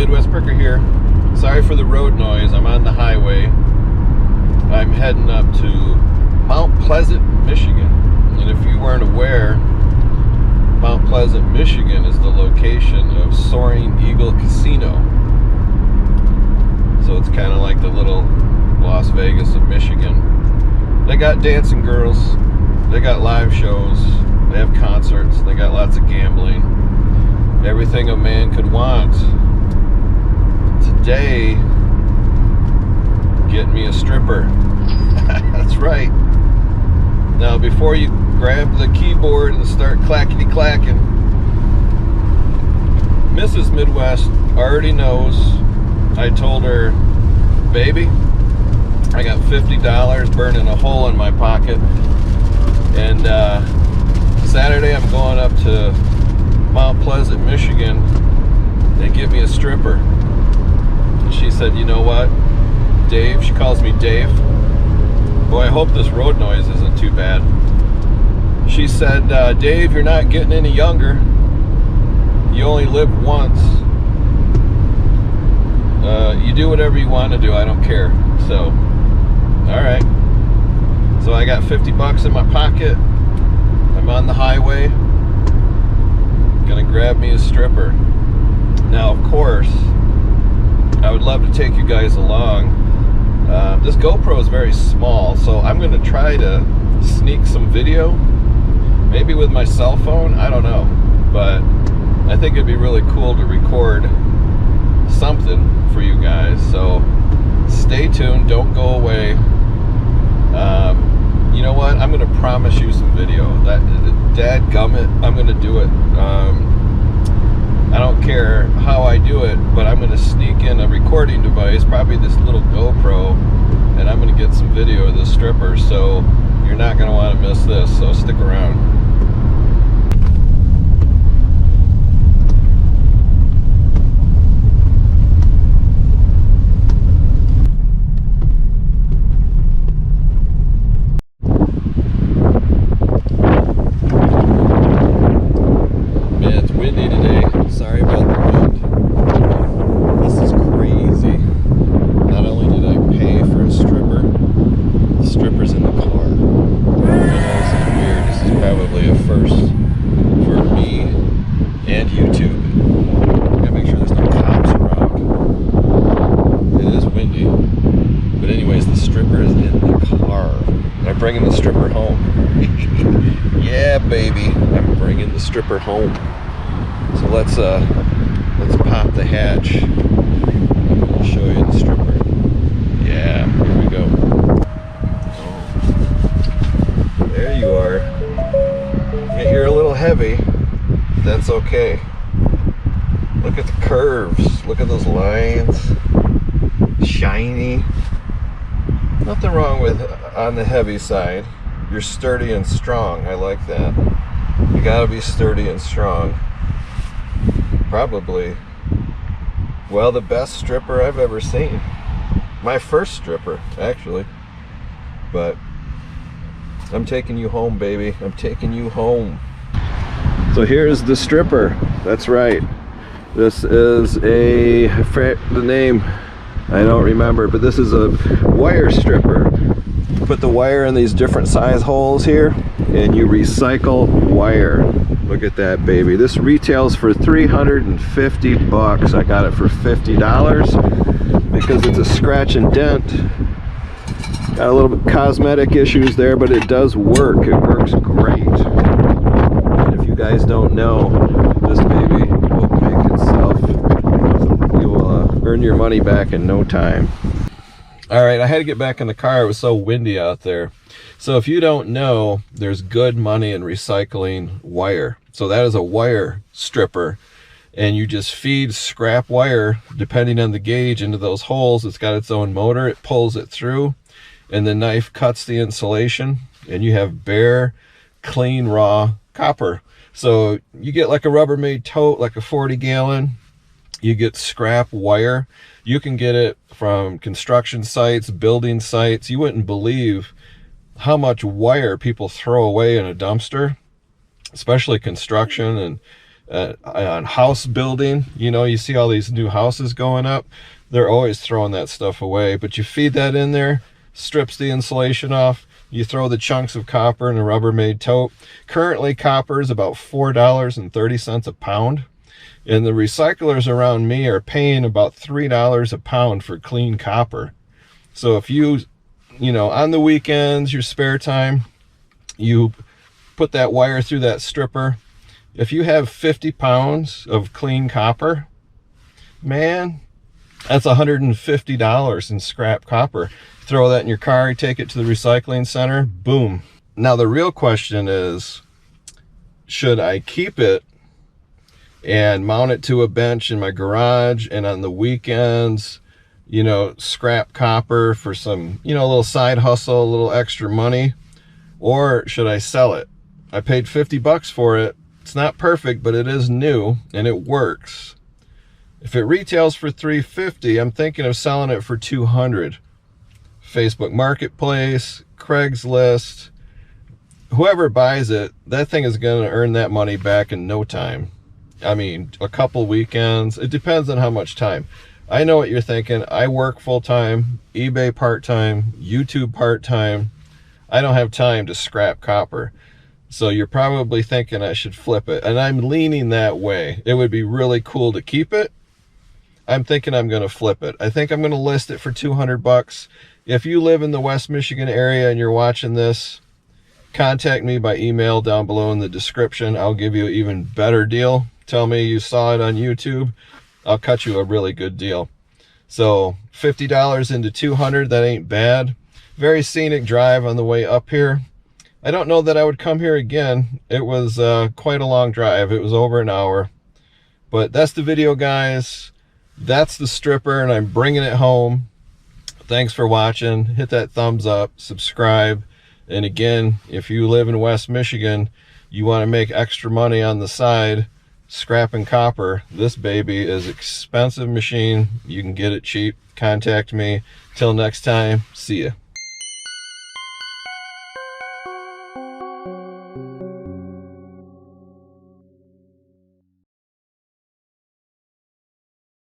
Midwest Pricker here. Sorry for the road noise. I'm on the highway. I'm heading up to Mount Pleasant, Michigan. And if you weren't aware, Mount Pleasant, Michigan is the location of Soaring Eagle Casino. So it's kind of like the little Las Vegas of Michigan. They got dancing girls, they got live shows, they have concerts, they got lots of gambling. Everything a man could want. Today, get me a stripper. That's right. Now, before you grab the keyboard and start clackety-clacking, Mrs. Midwest already knows. I told her, baby, I got $50 burning a hole in my pocket, and Saturday I'm going up to Mount Pleasant, Michigan, and get me a stripper. And she said, you know what, Dave, she calls me Dave. Boy, I hope this road noise isn't too bad. She said, Dave, you're not getting any younger. You only live once. You do whatever you want to do, I don't care. So, alright. So I got 50 bucks in my pocket. I'm on the highway. Gonna grab me a stripper. Now, of course, I would love to take you guys along. This GoPro is very small, so I'm gonna try to sneak some video, maybe with my cell phone, I don't know, but I think it'd be really cool to record something for you guys. So stay tuned, don't go away. You know what, I'm gonna promise you some video. That dadgummit, I'm gonna do it. I don't care how I do it, but I'm gonna sneak in a recording device, probably this little GoPro, and I'm gonna get some video of this stripper. So you're not gonna want to miss this, so stick around. Bringing the stripper home. Yeah, baby, I'm bringing the stripper home. So let's pop the hatch. I'll show you the stripper. Yeah, here we go. Oh. There you are. Yeah, you're a little heavy. That's okay. Look at the curves. Look at those lines. Shiny. Nothing wrong with on the heavy side. You're sturdy and strong. I like that. You gotta be sturdy and strong. Probably, well, the best stripper I've ever seen. My first stripper, actually. But I'm taking you home, baby. I'm taking you home. So here's the stripper. That's right. This is the name I don't remember, but this is a wire stripper. Put the wire in these different size holes here, and you recycle wire. Look at that, baby. This retails for 350 bucks. I got it for $50 because it's a scratch and dent. Got a little bit cosmetic issues there, but it does work. It works great. And if you guys don't know, this baby will make itself. You will earn your money back in no time. All right, I had to get back in the car. It was so windy out there. So if you don't know, there's good money in recycling wire. So that is a wire stripper, and you just feed scrap wire, depending on the gauge, into those holes. It's got its own motor. It pulls it through, and the knife cuts the insulation, and you have bare, clean, raw copper. So you get like a Rubbermaid tote, like a 40-gallon. You get scrap wire. You can get it from construction sites, building sites. You wouldn't believe how much wire people throw away in a dumpster, especially construction. And on house building. You know, you see all these new houses going up, they're always throwing that stuff away. But you feed that in there, strips the insulation off, you throw the chunks of copper in a Rubbermaid tote. Currently copper is about $4.30 a pound, and the recyclers around me are paying about $3 a pound for clean copper. So if you know, on the weekends, your spare time, you put that wire through that stripper. If you have 50 pounds of clean copper, man, that's $150 in scrap copper. Throw that in your car, you take it to the recycling center, boom. Now the real question is, should I keep it and mount it to a bench in my garage, and on the weekends, you know, scrap copper for some, you know, a little side hustle, a little extra money? Or should I sell it? I paid 50 bucks for it. It's not perfect, but it is new and it works. If it retails for $350, I'm thinking of selling it for $200. Facebook Marketplace, Craigslist, whoever buys it, that thing is going to earn that money back in no time. I mean, a couple weekends. It depends on how much time. I know what you're thinking. I work full-time, eBay part-time, YouTube part-time. I don't have time to scrap copper. So you're probably thinking I should flip it, and I'm leaning that way. It would be really cool to keep it. I'm thinking I'm going to flip it. I think I'm going to list it for 200 bucks. If you live in the West Michigan area and you're watching this, contact me by email down below in the description. I'll give you an even better deal. Tell me you saw it on YouTube. I'll cut you a really good deal. So $50 into 200, that ain't bad. Very scenic drive on the way up here. I don't know that I would come here again. It was quite a long drive. It was over an hour. But that's the video, guys. That's the stripper, and I'm bringing it home. Thanks for watching. Hit that thumbs up, subscribe. And again, if you live in West Michigan, you want to make extra money on the side, scrapping copper, this baby is an expensive machine. You can get it cheap. Contact me. Till next time, see ya.